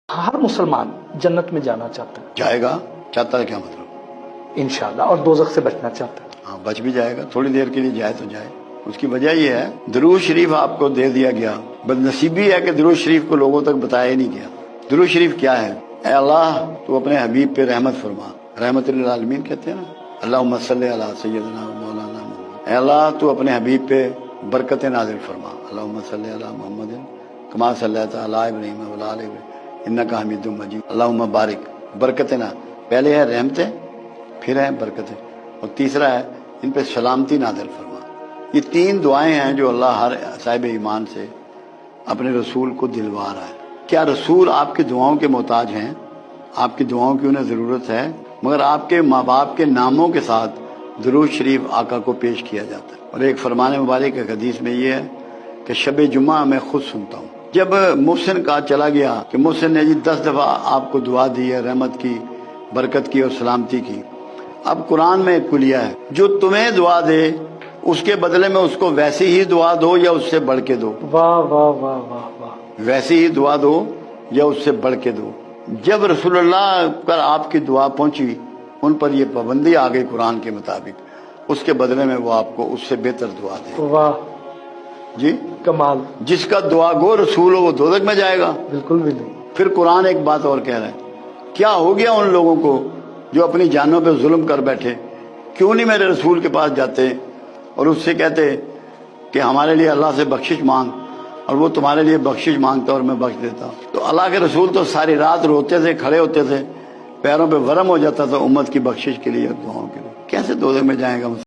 ہر مسلمان جنت میں جانا چاہتا ہے، جائے گا، چاہتا ہے کیا مطلب؟ انشاءاللہ، اور دوزخ سے بچنا چاہتا ہے۔ ہاں، بچ بھی جائے گا، تھوڑی دیر کے لیے جائے تو جائے۔ اس کی وجہ یہ ہے درود شریف آپ کو دے دیا گیا، بد نصیبی ہے کہ درود شریف کو لوگوں تک بتایا ہی نہیں گیا۔ درود شریف کیا ہے؟ اے اللہ تو اپنے حبیب پہ رحمت فرما، رحمت للعالمین کہتے ہیں نا، اللہم صلی علی سیدنا و مولانا محمد۔ اے اللہ تو اپنے حبیب پہ برکت نازل فرما، اللہم صلی علی محمد کما صلیت علی ابراہیم وعلی آل ابراہیم انک حمید مجید، اللہم بارک، برکتیں نہ، پہلے ہے رحمتیں، پھر ہے برکتیں، اور تیسرا ہے ان پہ سلامتی نازل فرما۔ یہ تین دعائیں ہیں جو اللہ ہر صاحب ایمان سے اپنے رسول کو دلوا رہا ہے۔ کیا رسول آپ کی دعاؤں کے محتاج ہیں؟ آپ کی دعاؤں کی انہیں ضرورت ہے، مگر آپ کے ماں باپ کے ناموں کے ساتھ درود شریف آقا کو پیش کیا جاتا ہے۔ اور ایک فرمان مبارک ایک حدیث میں یہ ہے کہ شب جمعہ میں خود سنتا ہوں۔ جب محسن کا چلا گیا کہ محسن نے 10 دفعہ آپ کو دعا دی ہے، رحمت کی، برکت کی اور سلامتی کی، اب قرآن میں ایک کلیہ ہے، جو تمہیں دعا دے اس کے بدلے میں اس کو ویسی ہی دعا دو یا اس سے بڑھ کے دو۔ واہ واہ واہ واہ واہ، ویسی ہی دعا دو یا اس سے بڑھ کے دو۔ جب رسول اللہ پر آپ کی دعا پہنچی، ان پر یہ پابندی آ گئی قرآن کے مطابق، اس کے بدلے میں وہ آپ کو اس سے بہتر دعا دے۔ واہ، جی، کمال، جس کا دعا گو رسول ہو وہ دوزخ میں جائے گا؟ بالکل بھی نہیں۔ پھر قرآن ایک بات اور کہہ رہا ہے، کیا ہو گیا ان لوگوں کو جو اپنی جانوں پہ ظلم کر بیٹھے؟ کیوں نہیں میرے رسول کے پاس جاتے اور اس سے کہتے کہ ہمارے لیے اللہ سے بخشش مانگ، اور وہ تمہارے لیے بخشش مانگتا اور میں بخش دیتا۔ تو اللہ کے رسول تو ساری رات روتے تھے، کھڑے ہوتے تھے، پیروں پہ ورم ہو جاتا تھا امت کی بخشش کے لیے، دعاؤں کے لیے۔ کیسے دوزخ میں جائے گا؟